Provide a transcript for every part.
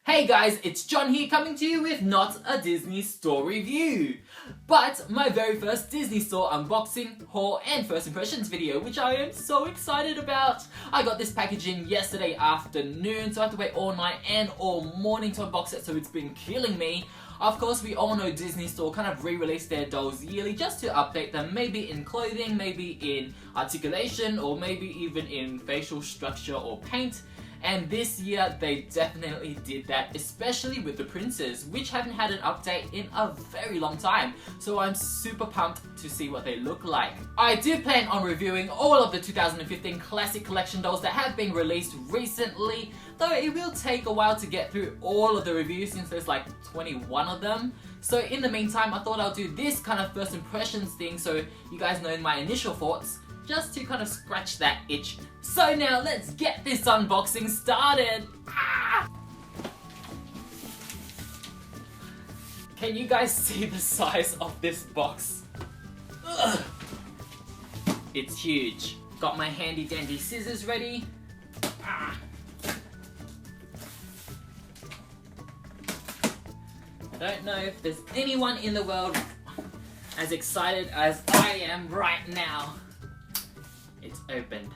Hey guys, it's John here coming to you with not a Disney store review, but my very first Disney store unboxing, haul and first impressions video, which I am so excited about. I got this packaging yesterday afternoon, so I have to wait all night and all morning to unbox it, so it's been killing me. Of course, we all know Disney Store kind of re-release their dolls yearly just to update them, maybe in clothing, maybe in articulation, or maybe even in facial structure or paint. And this year, they definitely did that, especially with the princes, which haven't had an update in a very long time. So I'm super pumped to see what they look like. I do plan on reviewing all of the 2015 Classic Collection dolls that have been released recently, though it will take a while to get through all of the reviews since there's like 21 of them. So in the meantime, I thought I'll do this kind of first impressions thing so you guys know my initial thoughts, just to kind of scratch that itch. So now let's get this unboxing started! Ah! Can you guys see the size of this box? Ugh. It's huge. Got my handy dandy scissors ready. Ah. I don't know if there's anyone in the world as excited as I am right now. It's opened.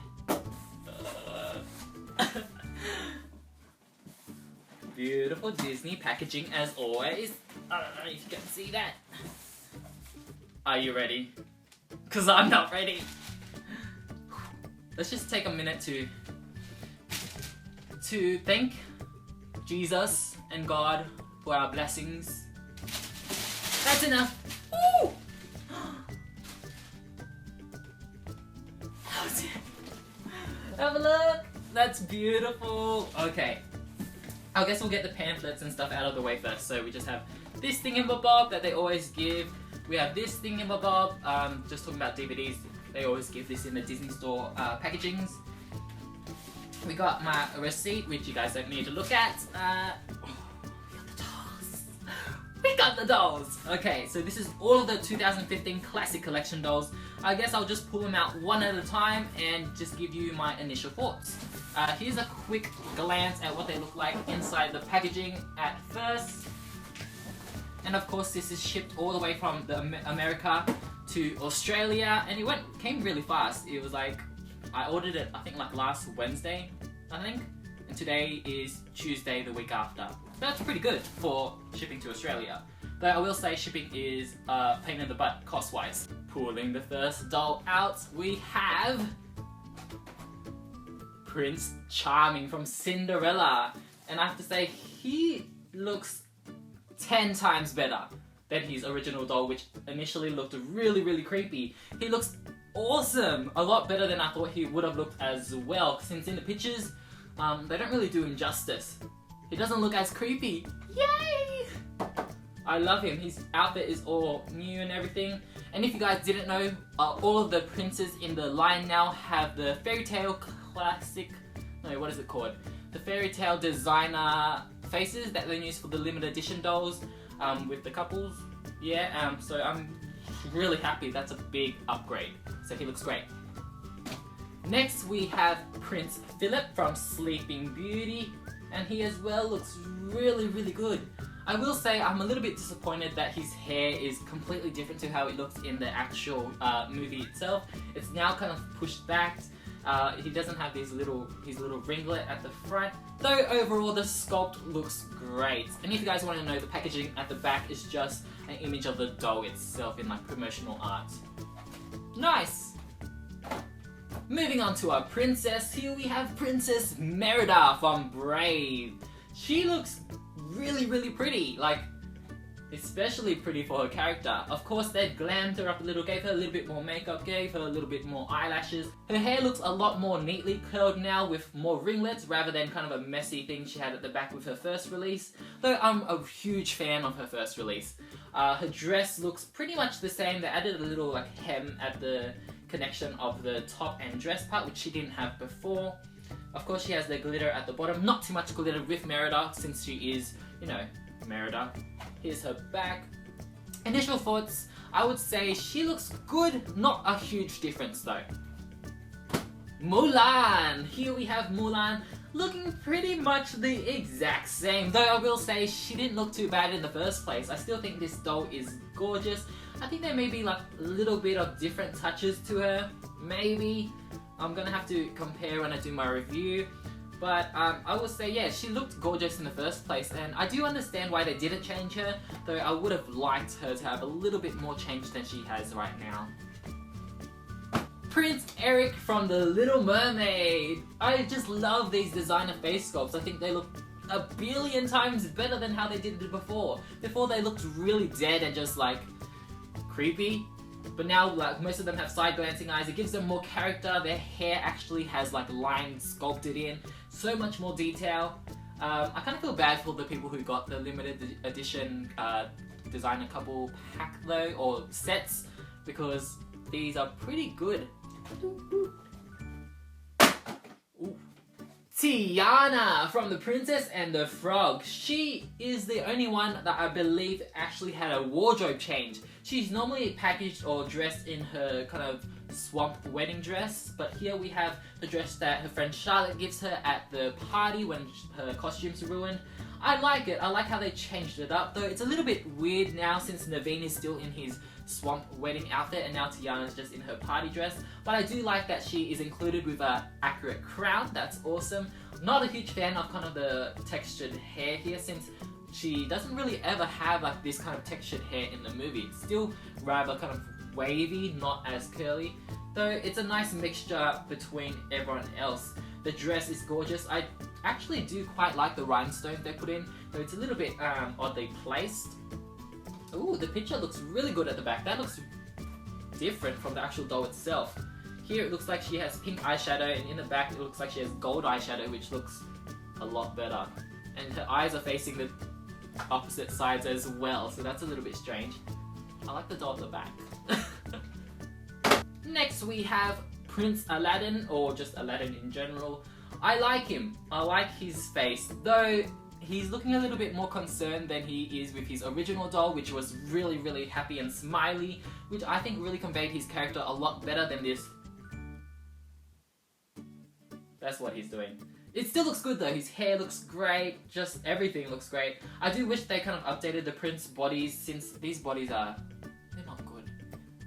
Beautiful Disney packaging as always. I don't know if you can see that. Are you ready? Cause I'm not ready. Let's just take a minute to thank Jesus and God for our blessings. That's enough. Woo! Have a look! That's beautiful! Okay. I guess we'll get the pamphlets and stuff out of the way first. So we just have this thingamabob that they always give. We have this thingamabob, just talking about DVDs, they always give this in the Disney Store packagings. We got my receipt, which you guys don't need to look at. We got the dolls! Okay, so this is all of the 2015 Classic Collection dolls. I guess I'll just pull them out one at a time and just give you my initial thoughts. Here's a quick glance at what they look like inside the packaging at first. And of course this is shipped all the way from America to Australia, and it came really fast. It was like, I ordered it I think like last Wednesday, and today is Tuesday the week after. That's pretty good for shipping to Australia. Though I will say shipping is a pain in the butt cost-wise. Pulling the first doll out, we have Prince Charming from Cinderella. And I have to say, he looks 10 times better than his original doll, which initially looked really, really creepy. He looks awesome! A lot better than I thought he would have looked as well, since in the pictures, they don't really do him justice. He doesn't look as creepy. Yay! I love him. His outfit is all new and everything. And if you guys didn't know, all of the princes in the line now have the fairy tale classic, no, what is it called? The fairy tale designer faces that they use for the limited edition dolls with the couples. Yeah, so I'm really happy. That's a big upgrade. So he looks great. Next we have Prince Philip from Sleeping Beauty. And he as well looks really, really good. I will say I'm a little bit disappointed that his hair is completely different to how it looks in the actual movie itself. It's now kind of pushed back. He doesn't have his little ringlet at the front. Though overall the sculpt looks great. And if you guys want to know, the packaging at the back is just an image of the doll itself in like promotional art. Nice! Moving on to our princess, here we have Princess Merida from Brave. She looks really, really pretty, like, especially pretty for her character. Of course, they glammed her up a little, gave her a little bit more makeup, gave her a little bit more eyelashes. Her hair looks a lot more neatly curled now with more ringlets rather than kind of a messy thing she had at the back with her first release. Though I'm a huge fan of her first release. Her dress looks pretty much the same. They added a little like hem at the connection of the top and dress part, which she didn't have before. Of course, she has the glitter at the bottom. Not too much glitter with Merida, since she is, you know, Merida. Here's her back. Initial thoughts, I would say she looks good, not a huge difference though. Mulan! Here we have Mulan. looking pretty much the exact same. Though I will say she didn't look too bad in the first place. I still think this doll is gorgeous. I think there may be like a little bit of different touches to her. Maybe. I'm gonna have to compare when I do my review. But I will say, yeah, she looked gorgeous in the first place, and I do understand why they didn't change her, though I would have liked her to have a little bit more change than she has right now. Prince Eric from the Little Mermaid. I just love these designer face sculpts. I think they look a billion times better than how they did it before. Before they looked really dead and just like creepy. But now, like, most of them have side glancing eyes. It gives them more character. Their hair actually has like lines sculpted in. So much more detail. I kind of feel bad for the people who got the limited edition designer couple pack though, or sets, because these are pretty good. Ooh. Jana from The Princess and the Frog. She is the only one that I believe actually had a wardrobe change. She's normally packaged or dressed in her kind of swamp wedding dress, but here we have the dress that her friend Charlotte gives her at the party when her costume's ruined. I like it. I like how they changed it up, though it's a little bit weird now since Naveen is still in his swamp wedding outfit and now Tiana's just in her party dress. But I do like that she is included with an accurate crown. That's awesome. Not a huge fan of kind of the textured hair here, since she doesn't really ever have like this kind of textured hair in the movie. It's still rather kind of wavy, not as curly, though it's a nice mixture between everyone else. The dress is gorgeous. I actually do quite like the rhinestones they put in, though it's a little bit oddly placed. Ooh, the picture looks really good at the back. That looks different from the actual doll itself. Here it looks like she has pink eyeshadow, and in the back it looks like she has gold eyeshadow, which looks a lot better. And her eyes are facing the opposite sides as well, so that's a little bit strange. I like the doll at the back. Next we have Prince Aladdin, or just Aladdin in general. I like him. I like his face, though he's looking a little bit more concerned than he is with his original doll, which was really, really happy and smiley, which I think really conveyed his character a lot better than this. That's what he's doing. It still looks good though. His hair looks great, just everything looks great. I do wish they kind of updated the prince bodies, since these bodies they're not good.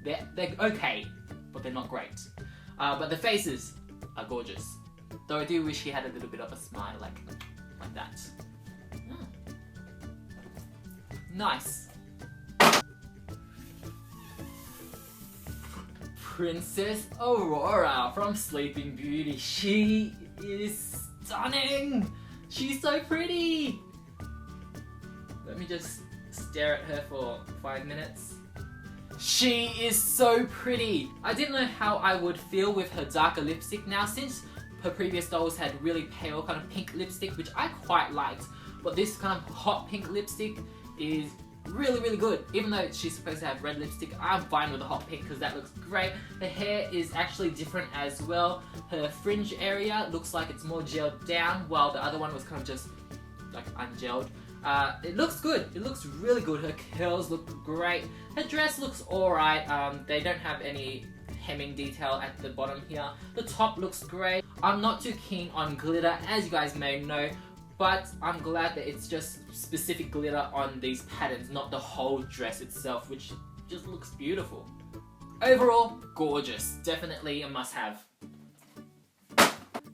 They're okay, but they're not great. But the faces are gorgeous. Though I do wish he had a little bit of a smile like that. Nice. Princess Aurora from Sleeping Beauty. She is stunning! She's so pretty! Let me just stare at her for 5 minutes. She is so pretty! I didn't know how I would feel with her darker lipstick now, since her previous dolls had really pale kind of pink lipstick, which I quite liked. But this kind of hot pink lipstick is really, really good. Even though she's supposed to have red lipstick, I'm fine with the hot pink because that looks great. Her hair is actually different as well. Her fringe area looks like it's more gelled down, while the other one was kind of just like ungelled. It looks good. It looks really good. Her curls look great. Her dress looks alright. They don't have any hemming detail at the bottom here. The top looks great. I'm not too keen on glitter, as you guys may know, but I'm glad that it's just specific glitter on these patterns, not the whole dress itself, which just looks beautiful. Overall, gorgeous. Definitely a must-have.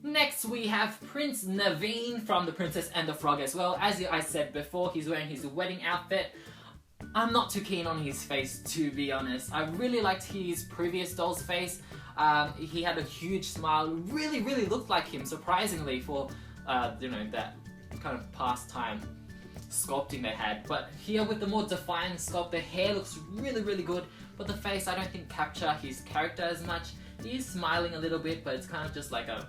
Next we have Prince Naveen from The Princess and the Frog as well. As I said before, he's wearing his wedding outfit. I'm not too keen on his face, to be honest. I really liked his previous doll's face. He had a huge smile, really, really looked like him, surprisingly, for you know, that kind of past time sculpting they had. But here with the more defined sculpt, the hair looks really, really good, but the face I don't think capture his character as much. He is smiling a little bit, but it's kind of just like a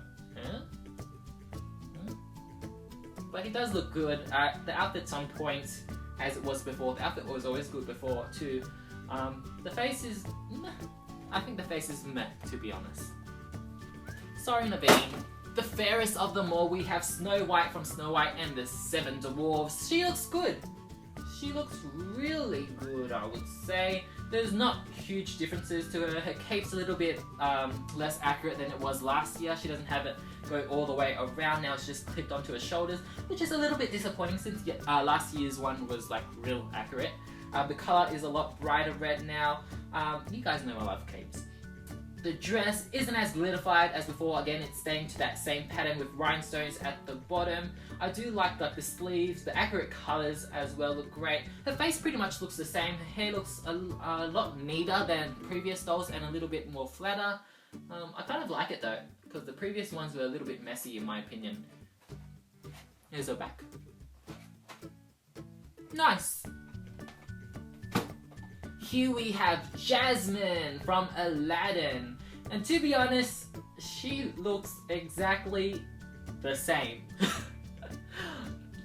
But he does look good. The outfit's on point, as it was before. The outfit was always good before too. The face is meh. I think the face is meh, to be honest. Sorry, Naveen. The fairest of them all, we have Snow White from Snow White and the Seven Dwarves. She looks good. She looks really good, I would say. There's not huge differences to her. Her cape's a little bit less accurate than it was last year. She doesn't have it go all the way around. Now it's just clipped onto his shoulders, which is a little bit disappointing since last year's one was like real accurate. The colour is a lot brighter red now. You guys know I love capes. The dress isn't as glitterified as before. Again, it's staying to that same pattern with rhinestones at the bottom. I do like the sleeves, the accurate colours as well look great. Her face pretty much looks the same. Her hair looks a lot neater than previous dolls and a little bit more flatter. I kind of like it though, because the previous ones were a little bit messy in my opinion. Here's her back. Nice! Here we have Jasmine from Aladdin, and to be honest, she looks exactly the same.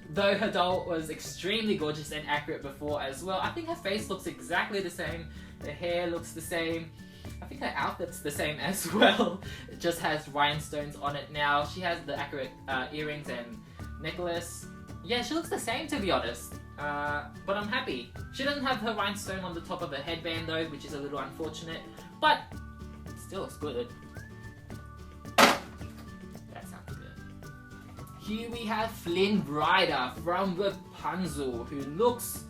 Though her doll was extremely gorgeous and accurate before as well, I think her face looks exactly the same, the hair looks the same, I think her outfit's the same as well. It just has rhinestones on it now. She has the accurate earrings and necklace. Yeah, she looks the same to be honest. But I'm happy. She doesn't have her rhinestone on the top of her headband though, which is a little unfortunate, but it still looks good. That sounds good. Here we have Flynn Ryder from Rapunzel, who looks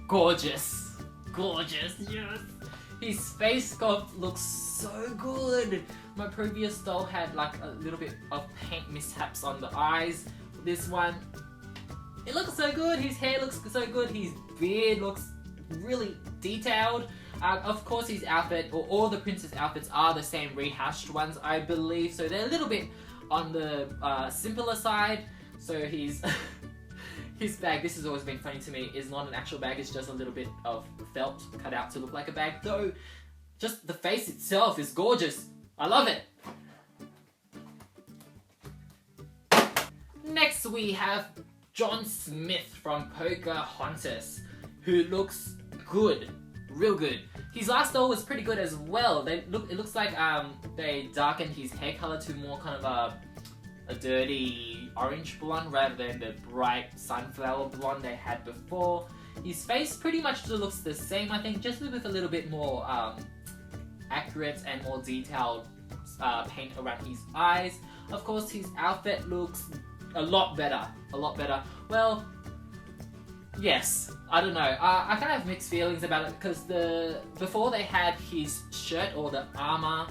gorgeous. Gorgeous, yes! His face sculpt looks so good. My previous doll had like a little bit of paint mishaps on the eyes. This one, it looks so good. His hair looks so good. His beard looks really detailed. Of course, his outfit, or all the princess outfits, are the same rehashed ones, I believe. So they're a little bit on the simpler side. So his bag, this has always been funny to me, is not an actual bag. It's just a little bit of felt cut out to look like a bag. Though, just the face itself is gorgeous. I love it. Next we have John Smith from Pocahontas, who looks good, real good. His last doll was pretty good as well. It looks like they darkened his hair color to more kind of a dirty orange blonde rather than the bright sunflower blonde they had before. His face pretty much looks the same, I think, just with a little bit more accurate and more detailed paint around his eyes. Of course, his outfit looks a lot better. Well, yes, I don't know. I kind of have mixed feelings about it because before they had his shirt or the armor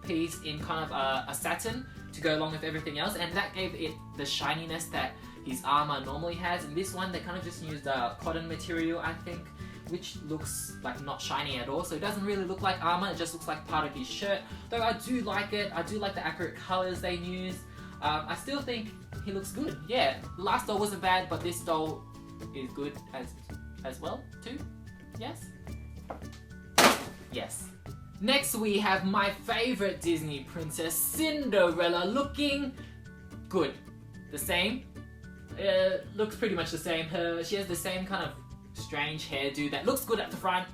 piece in kind of a satin to go along with everything else, and that gave it the shininess that his armor normally has. And this one, they kind of just used cotton material, I think, which looks like not shiny at all. So it doesn't really look like armor. It just looks like part of his shirt. Though I do like it. I do like the accurate colors they use. I still think he looks good. Yeah, the last doll wasn't bad, but this doll is good as well too. Yes? Yes. Next we have my favorite Disney princess, Cinderella, looking good. The same. Looks pretty much the same. She has the same kind of strange hairdo that looks good at the front.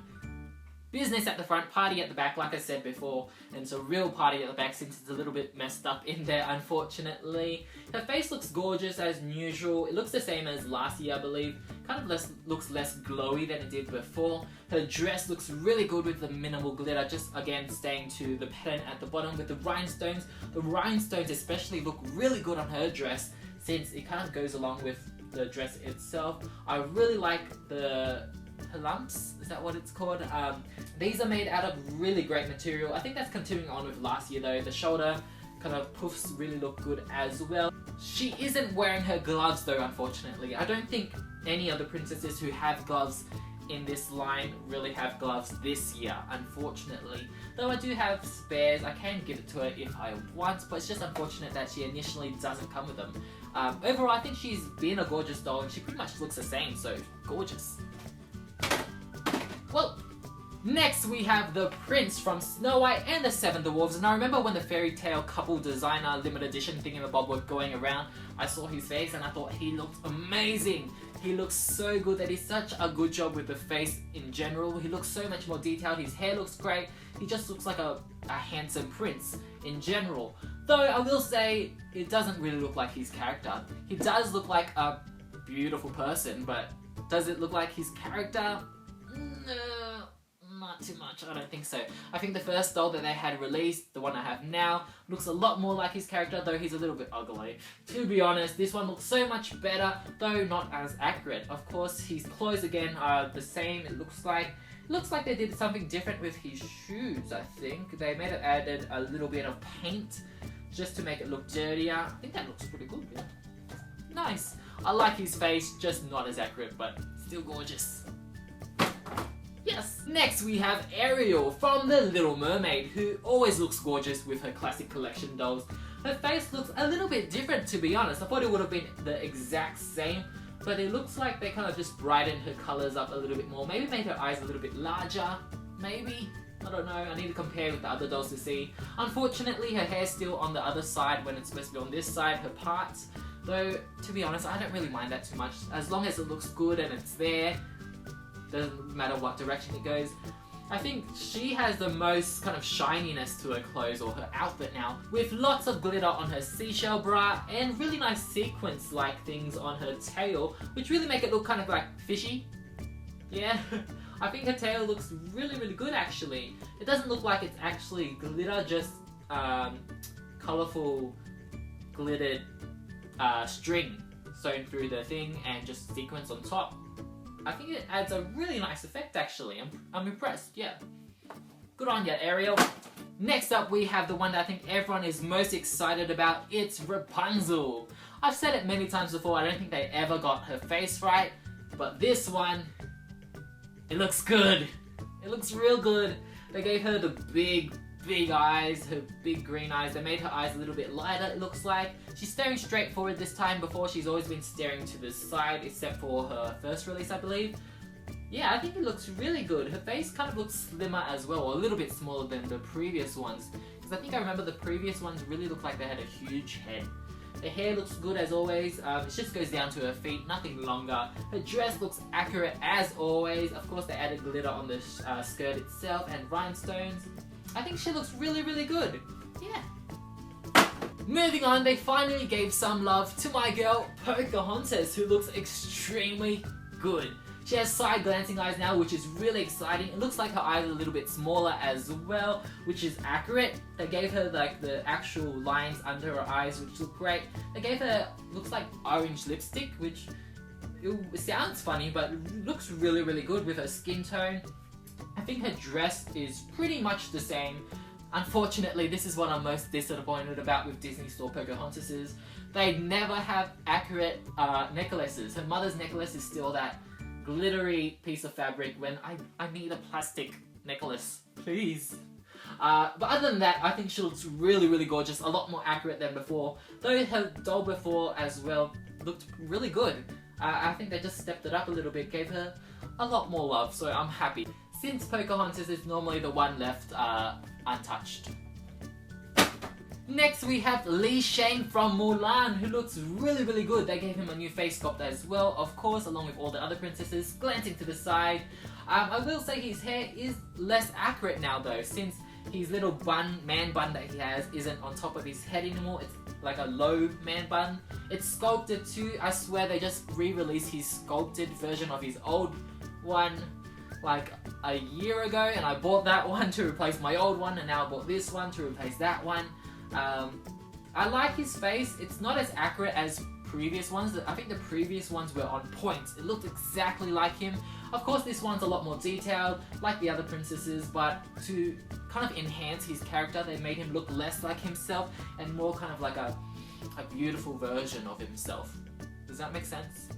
Business at the front, party at the back, like I said before, and it's a real party at the back since it's a little bit messed up in there, unfortunately. Her face looks gorgeous as usual. It looks the same as last year, I believe. Kind of looks less glowy than it did before. Her dress looks really good with the minimal glitter, just again staying to the pattern at the bottom with the rhinestones. The rhinestones especially look really good on her dress since it kind of goes along with the dress itself. I really like the lumps, is that what it's called? These are made out of really great material. I think that's continuing on with last year though. The shoulder kind of poofs really look good as well. She isn't wearing her gloves though, unfortunately. I don't think any of the princesses who have gloves in this line really have gloves this year, unfortunately. Though I do have spares, I can give it to her if I want, but it's just unfortunate that she initially doesn't come with them. Overall, I think she's been a gorgeous doll and she pretty much looks the same, so gorgeous. Well, next we have the Prince from Snow White and the Seven Dwarves, and I remember when the fairy tale couple designer limited edition thingamabob were going around, I saw his face and I thought he looked amazing. He looks so good. That is such a good job with the face in general. He looks so much more detailed. His hair looks great. He just looks like a handsome prince in general. Though I will say, it doesn't really look like his character. He does look like a beautiful person, but does it look like his character? No, Not too much, I don't think so. I think the first doll that they had released, the one I have now, looks a lot more like his character, though he's a little bit ugly. To be honest, this one looks so much better, though not as accurate. Of course, his clothes again are the same, it looks like. Looks like they did something different with his shoes, I think. They may have added a little bit of paint just to make it look dirtier. I think that looks pretty good, yeah. Nice. I like his face, just not as accurate, but still gorgeous. Yes! Next we have Ariel from the Little Mermaid, who always looks gorgeous with her classic collection dolls. Her face looks a little bit different, to be honest. I thought it would have been the exact same, but it looks like they kind of just brightened her colours up a little bit more. Maybe made her eyes a little bit larger, maybe? I don't know, I need to compare with the other dolls to see. Unfortunately, her hair's still on the other side when it's supposed to be on this side, her parts. Though, to be honest, I don't really mind that too much. As long as it looks good and it's there, doesn't matter what direction it goes. I think she has the most kind of shininess to her clothes or her outfit now, with lots of glitter on her seashell bra and really nice sequence-like things on her tail, which really make it look kind of like fishy. Yeah, I think her tail looks really good actually. It doesn't look like it's actually glitter, just colourful glittered string sewn through the thing and just sequence on top. I think it adds a really nice effect actually. I'm impressed, yeah. Good on ya, Ariel. Next up we have the one that I think everyone is most excited about. It's Rapunzel. I've said it many times before, I don't think they ever got her face right, but this one, it looks good. It looks real good. They gave her the big eyes, her big green eyes. They made her eyes a little bit lighter, it looks like. She's staring straight forward this time. Before, she's always been staring to the side, except for her first release, I believe. Yeah, I think it looks really good. Her face kind of looks slimmer as well, or a little bit smaller than the previous ones. Because I think I remember the previous ones really looked like they had a huge head. The hair looks good as always, it just goes down to her feet, nothing longer. Her dress looks accurate as always. Of course they added glitter on the skirt itself and rhinestones. I think she looks really good. Yeah. Moving on, they finally gave some love to my girl Pocahontas, who looks extremely good. She has side glancing eyes now, which is really exciting. It looks like her eyes are a little bit smaller as well, which is accurate. They gave her like the actual lines under her eyes, which look great. They gave her, looks like orange lipstick, which it sounds funny, but it looks really good with her skin tone. I think her dress is pretty much the same. Unfortunately, this is what I'm most disappointed about with Disney Store Pocahontas. They never have accurate necklaces. Her mother's necklace is still that glittery piece of fabric when I need a plastic necklace, please. But other than that, I think she looks really gorgeous, a lot more accurate than before. Though her doll before as well looked really good. I think they just stepped it up a little bit, gave her a lot more love, so I'm happy. Since Pocahontas is normally the one left untouched. Next we have Shan from Mulan, who looks really good. They gave him a new face sculpt as well, of course, along with all the other princesses, glancing to the side. I will say his hair is less accurate now though, since his little man bun that he has isn't on top of his head anymore. It's like a low man bun. It's sculpted too. I swear they just re-released his sculpted version of his old one like a year ago, and I bought that one to replace my old one, and now I bought this one to replace that one. I like his face. It's not as accurate as previous ones. I think the previous ones were on point. It looked exactly like him. Of course, this one's a lot more detailed, like the other princesses, but to kind of enhance his character, they made him look less like himself and more kind of like a beautiful version of himself. Does that make sense?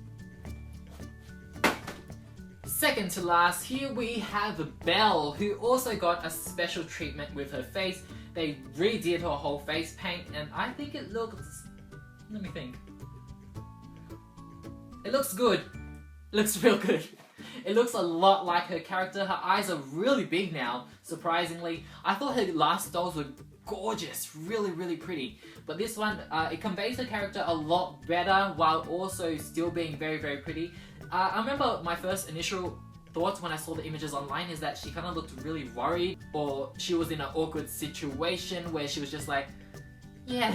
Second to last, here we have Belle, who also got a special treatment with her face. They redid her whole face paint, and I think it looks... let me think. It looks good. It looks real good. It looks a lot like her character. Her eyes are really big now, surprisingly. I thought her last dolls were gorgeous, really pretty. But this one, it conveys her character a lot better while also still being very pretty. I remember my first initial thoughts when I saw the images online is that she kind of looked really worried, or she was in an awkward situation where she was just like, yeah,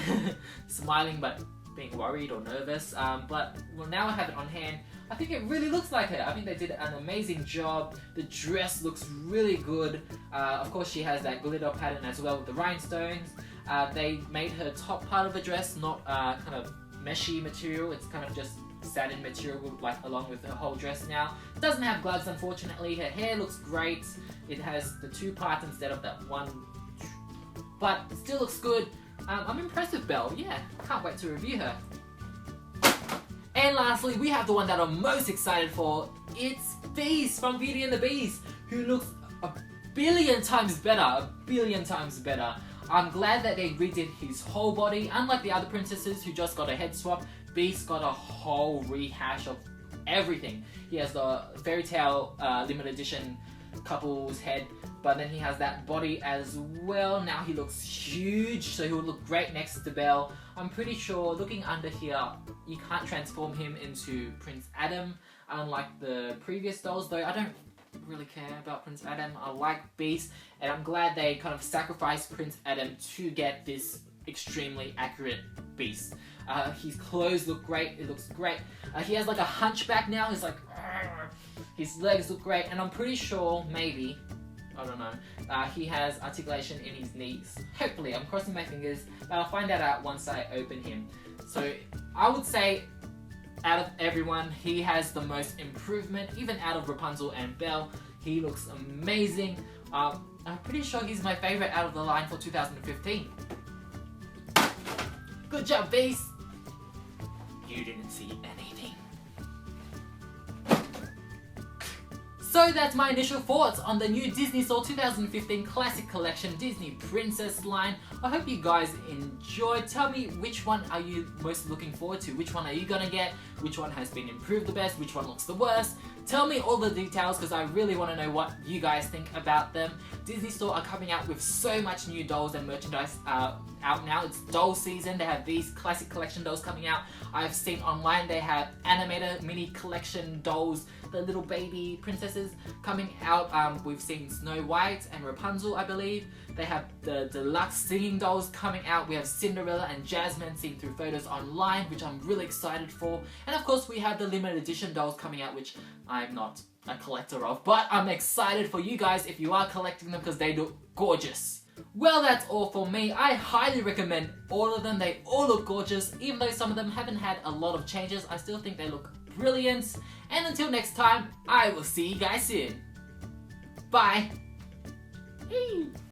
smiling but being worried or nervous. But well, now I have it on hand. I think it really looks like her. I think they did an amazing job. The dress looks really good. Of course, she has that glitter pattern as well with the rhinestones. They made her top part of the dress not kind of meshy material. It's kind of just satin material, like along with her whole dress now. It doesn't have gloves, unfortunately. Her hair looks great. It has the two parts instead of that one, but it still looks good. I'm impressed with Belle. Yeah, can't wait to review her. And lastly, we have the one that I'm most excited for. It's Beast from Beauty and the Beast, who looks a billion times better. A billion times better. I'm glad that they redid his whole body. Unlike the other princesses who just got a head swap, Beast got a whole rehash of everything. He has the fairy tale limited edition couple's head, but then he has that body as well. Now he looks huge, so he will look great next to Belle. I'm pretty sure, looking under here, you can't transform him into Prince Adam, unlike the previous dolls, though I don't really care about Prince Adam. I like Beast, and I'm glad they kind of sacrificed Prince Adam to get this extremely accurate Beast. His clothes look great, it looks great. He has like a hunchback now, he's like, his legs look great, and I'm pretty sure, maybe, I don't know, he has articulation in his knees. Hopefully, I'm crossing my fingers, but I'll find that out once I open him. So, I would say, out of everyone, he has the most improvement, even out of Rapunzel and Belle. He looks amazing. I'm pretty sure he's my favourite out of the line for 2015. Good job, Beast! You didn't see anything. So that's my initial thoughts on the new Disney Store 2015 Classic Collection Disney Princess line. I hope you guys enjoyed. Tell me, which one are you most looking forward to? Which one are you gonna get? Which one has been improved the best? Which one looks the worst? Tell me all the details, because I really want to know what you guys think about them. Disney Store are coming out with so much new dolls and merchandise out now. It's doll season. They have these classic collection dolls coming out. I've seen online they have animator mini collection dolls, the little baby princesses coming out. We've seen Snow White and Rapunzel, I believe. They have the deluxe singing dolls coming out. We have Cinderella and Jasmine seen through photos online, which I'm really excited for. And of course we have the limited edition dolls coming out, which I'm not a collector of, but I'm excited for you guys if you are collecting them, because they look gorgeous. Well, that's all for me. I highly recommend all of them. They all look gorgeous. Even though some of them haven't had a lot of changes, I still think they look brilliant. And until next time, I will see you guys soon. Bye.